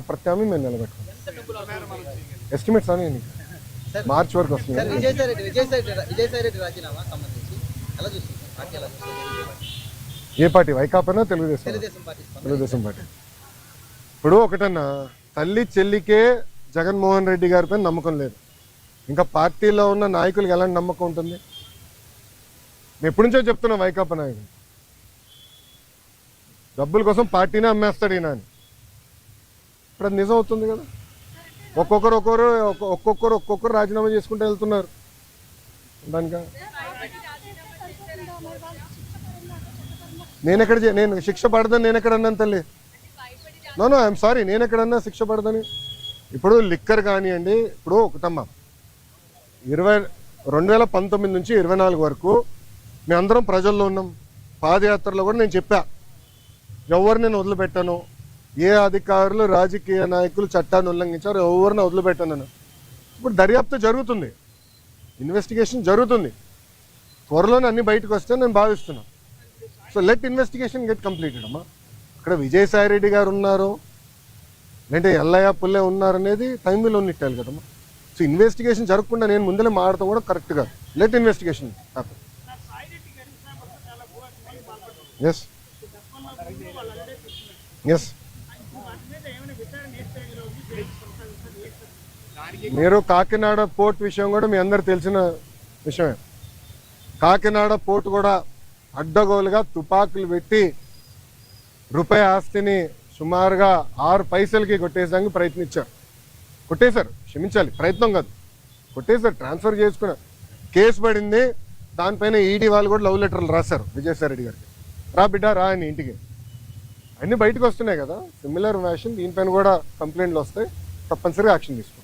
ప్రత్యామ్నాయం మేము నిలబెట్టుకున్నాం. ఎస్టిమేట్స్ అని మార్చ్ వరకు వస్తుంది. ఏ పార్టీ? వైకాపానా తెలుగుదేశం పార్టీ. ఇప్పుడు ఒకటన్నా, తల్లి చెల్లికే జగన్మోహన్ రెడ్డి గారిపై నమ్మకం లేదు, ఇంకా పార్టీలో ఉన్న నాయకులకు ఎలాంటి నమ్మకం ఉంటుంది? మేము ఎప్పటి నుంచో చెప్తున్నాం, వైకాపా నాయకులు డబ్బుల కోసం పార్టీనే అమ్మేస్తాడు ఈయన అని. ఇప్పుడు అది నిజం అవుతుంది కదా. ఒక్కొక్కరు రాజీనామా చేసుకుంటూ వెళ్తున్నారు. దానికా నేను శిక్ష పడదని నేను ఎక్కడ అన్నాను తల్లి? నో ఐఎమ్ సారీ, నేను ఎక్కడన్నా శిక్ష పడదని? ఇప్పుడు లిక్కర్ కానివ్వండి, ఇప్పుడు ఒకటమ్మా 2019 నుంచి 24 వరకు మేమందరం ప్రజల్లో ఉన్నాం. పాదయాత్రలో కూడా నేను చెప్పా, ఎవరు నేను వదిలిపెట్టాను, ఏ అధికారులు రాజకీయ నాయకులు చట్టాన్ని ఉల్లంఘించారు ఎవరిని వదిలిపెట్టాను. ఇప్పుడు దర్యాప్తు జరుగుతుంది, ఇన్వెస్టిగేషన్ జరుగుతుంది, త్వరలోనే అన్ని బయటకు వస్తే నేను భావిస్తున్నాను. So let investigation get completed అమ్మా. ఇక్కడ విజయసాయి రెడ్డి గారు ఉన్నారు, లేదంటే ఎల్లయ్య పుల్లే ఉన్నారు అనేది టైంలో ఉన్నట్టాలి కదమ్మా. సో ఇన్వెస్టిగేషన్ జరగకుండా నేను ముందరే మాడతాం కూడా కరెక్ట్ కాదు. Let investigation happen. Yes yes మీరు కాకినాడ పోర్ట్ విషయం కూడా మీ అందరు తెలిసిన విషయమే. కాకినాడ పోర్ట్ కూడా అడ్డగోలుగా తుపాకులు పెట్టి రూపాయి ఆస్తిని సుమారుగా 6 పైసలకి కొట్టేసానికి ప్రయత్నించారు. కొట్టేశారు, క్షమించాలి, ప్రయత్నం కాదు, కొట్టేశారు. ట్రాన్స్ఫర్ చేసుకున్న కేసు పడింది, దానిపైన ఈడీ వాళ్ళు కూడా లవ్ లెటర్లు రాశారు విజయసాయి రెడ్డి గారికి. రా బిడ్డ రా అని ఇంటికి. అన్నీ బయటకు వస్తున్నాయి కదా. సిమిలర్ ఫ్యాషన్ దీనిపైన కూడా కంప్లైంట్లు వస్తాయి, తప్పనిసరిగా యాక్షన్ తీసుకుంటాం.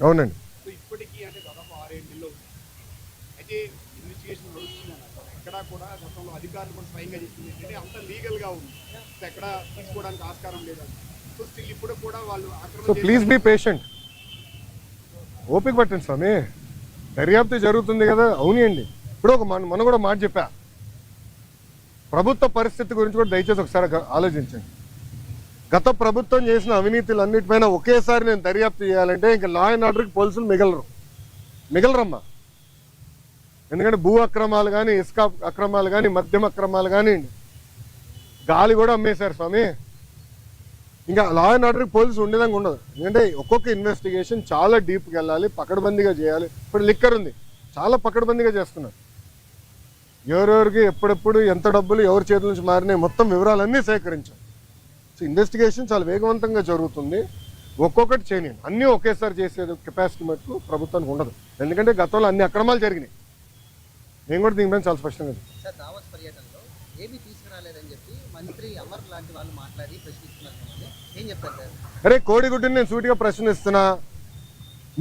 అవునండి. సో ప్లీజ్ బీ పేషెంట్, ఓపిక పట్టండి స్వామి, దర్యాప్తు జరుగుతుంది కదా. అవునండి. ఇప్పుడు మనం కూడా మాట చెప్పా, ప్రభుత్వ పరిస్థితి గురించి కూడా దయచేసి ఒకసారి ఆలోచించండి. గత ప్రభుత్వం చేసిన అవినీతులు అన్నిటిపైన ఒకేసారి నేను దర్యాప్తు చేయాలంటే ఇంకా లా అండ్ ఆర్డర్కి పోలీసులు మిగలరమ్మా. ఎందుకంటే భూ అక్రమాలు కానీ, ఇసుక అక్రమాలు కానీ, మద్యం అక్రమాలు కానీ, గాలి కూడా అమ్మేశారు స్వామి. ఇంకా లా అండ్ ఆర్డర్కి పోలీసులు ఉండేదాకా ఉండదు. ఎందుకంటే ఒక్కొక్క ఇన్వెస్టిగేషన్ చాలా డీప్కి వెళ్ళాలి, పకడ్బందీగా చేయాలి. ఇప్పుడు లిక్కర్ ఉంది, చాలా పకడ్బందీగా చేస్తున్నారు. ఎవరెవరికి ఎప్పుడెప్పుడు ఎంత డబ్బులు ఎవరి చేతుల నుంచి మారినాయి మొత్తం వివరాలన్నీ సేకరించాం. సో ఇన్వెస్టిగేషన్ చాలా వేగవంతంగా జరుగుతుంది. ఒక్కొక్కటి చేయనియండి, అన్నీ ఒకేసారి చేసేది కెపాసిటీ మటుకు ప్రభుత్వానికి ఉండదు. ఎందుకంటే గతంలో అన్ని అక్రమాలు జరిగినాయి. నేను కూడా దీనిపైన చాలా స్పష్టంగా అరే కోడిగుడ్డుని నేను సూటిగా ప్రశ్నిస్తున్నా.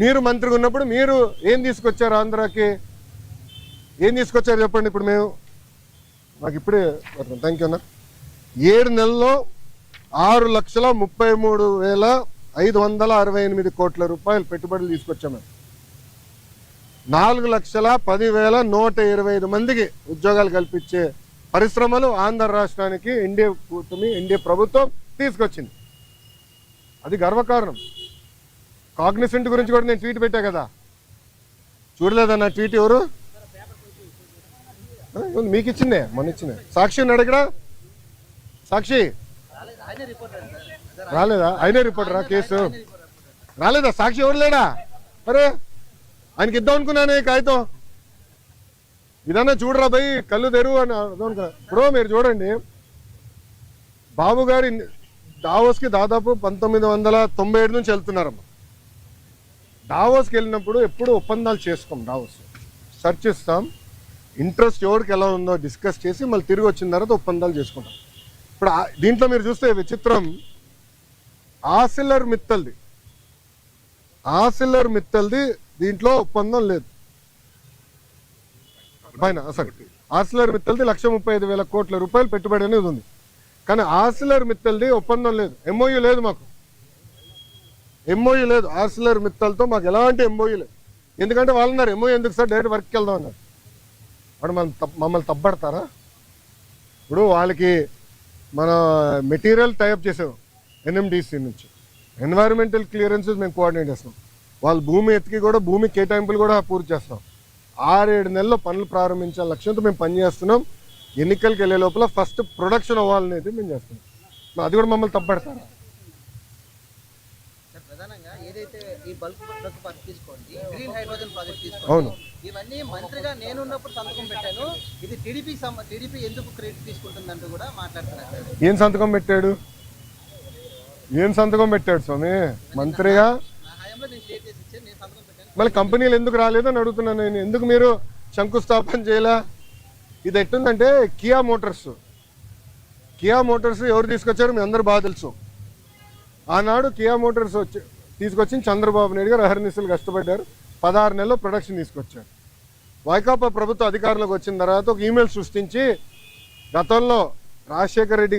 మీరు మంత్రిగా ఉన్నప్పుడు మీరు ఏం తీసుకొచ్చారు ఆంధ్రాకి? ఏం తీసుకొచ్చారు చెప్పండి. ఇప్పుడు మేము మాకు ఇప్పుడే థ్యాంక్ యూ అన్న 7 నెలల్లో 6,33,568 కోట్ల రూపాయలు పెట్టుబడులు తీసుకొచ్చాము. 4,10,125 మందికి ఉద్యోగాలు కల్పించే పరిశ్రమలు ఆంధ్ర రాష్ట్రానికి ఎన్డీఏ ప్రభుత్వం తీసుకొచ్చింది. అది గర్వకారణం. కాగ్నిసెంట్ గురించి కూడా నేను ట్వీట్ పెట్టా కదా, చూడలేదన్న ట్వీట్? ఎవరు మీకు ఇచ్చిందే, మొన్న ఇచ్చిందే. సాక్షి ఉన్నాడు ఇక్కడ, సాక్షి రాలేదా? ఆయనే రిపోర్టరా? కేసు రాలేదా? సాక్షి ఎవరు లేడా? అరే ఆయనకి ఇద్దాం అనుకున్నానే కాగితం. ఇదన్నా చూడరా భయ్, కళ్ళు తెరువు అని అర్థం అనుకున్నా. ఇప్పుడు మీరు చూడండి, బాబు గారి దావోస్కి దాదాపు 1997 నుంచి వెళ్తున్నారమ్మా. దావోస్కి వెళ్ళినప్పుడు ఎప్పుడు ఒప్పందాలు చేసుకోం. దావోస్ చర్చిస్తాం, ఇంట్రెస్ట్ ఎవరికి ఎలా ఉందో డిస్కస్ చేసి మళ్ళీ తిరిగి వచ్చిన తర్వాత ఒప్పందాలు చేసుకుంటాం. ఇప్పుడు దీంట్లో మీరు చూస్తే విచిత్రం, ఆసిల్లర్ మిత్తల్ది దీంట్లో ఒప్పందం లేదు. పైన అసలు ఆసిల్లర్ మిత్తల్ది 1,35,000 కోట్ల రూపాయలు పెట్టుబడి అనేది ఉంది. కానీ ఆసిల్లర్ మిత్తల్ది ఒప్పందం లేదు, ఎంఓయూ లేదు. మాకు ఎంఓయూ లేదు ఆసిల్లర్ మిత్తల్తో, మాకు ఎలాంటి ఎంఓయూ లేదు. ఎందుకంటే వాళ్ళు అన్నారు ఎంఓయూ ఎందుకు సార్, డైరెక్ట్ వర్క్కి వెళ్దాం అన్నారు. వాడు మమ్మల్ని తప్పడతారా? ఇప్పుడు వాళ్ళకి మన మెటీరియల్ టైప్ చేసాం ఎన్ఎండిసి నుంచి, ఎన్వైరన్మెంటల్ క్లియరెన్సెస్ మేము కోఆర్డినేట్ చేస్తాం. వాళ్ళు భూమి ఎత్తికి కూడా భూమి కేటాయింపులు కూడా పూర్తి చేస్తాం. 6-7 నెలల్లో పనులు ప్రారంభించాల లక్ష్యంతో మేము పనిచేస్తున్నాం. ఎన్నికలకు వెళ్ళే లోపల ఫస్ట్ ప్రొడక్షన్ అవ్వాలనేది మేము చేస్తున్నాం. అది కూడా మమ్మల్ని తప్పడతారా? ప్రధానంగా ఏదైతే ఈ బల్క్ డ్రగ్ పార్క్ తీసుకోండి, గ్రీన్ హైడ్రోజన్ ప్రాజెక్ట్ తీసుకోండి, అవును, ఇవన్నీ మంత్రిగా నేను ఉన్నప్పుడు సంతకం పెట్టాను. ఇది టీడీపీ ఎందుకు క్రెడిట్ తీసుకుంటుందంటూ కూడా మాట్లాడుతున్నారు. ఏం సంతకం పెట్టాడు? ఏం సంతకం పెట్టాడు స్వామి? మంత్రిగా నా హయాంలో నేను క్లియర్ చేసి ఇచ్చాను, నేను సంతకం పెట్టాను. మళ్ళీ కంపెనీలు ఎందుకు రాలేదని అడుగుతున్నాను నేను. ఎందుకు మీరు శంకుస్థాపన చేయలే? ఇది ఎట్టుందంటే కియా మోటార్స్ ఎవరు తీసుకొచ్చారు మీ అందరూ బాగా తెలుసు. ఆనాడు కియా మోటార్స్ తీసుకొచ్చి చంద్రబాబు నాయుడు గారు అహర్నిశలు కష్టపడ్డారు. 16 నెలల్లో ప్రొడక్షన్ తీసుకొచ్చారు. వైకాపా ప్రభుత్వ అధికారంలోకి వచ్చిన తర్వాత ఒక ఈమెయిల్ సృష్టించి గతంలో రాజశేఖర రెడ్డి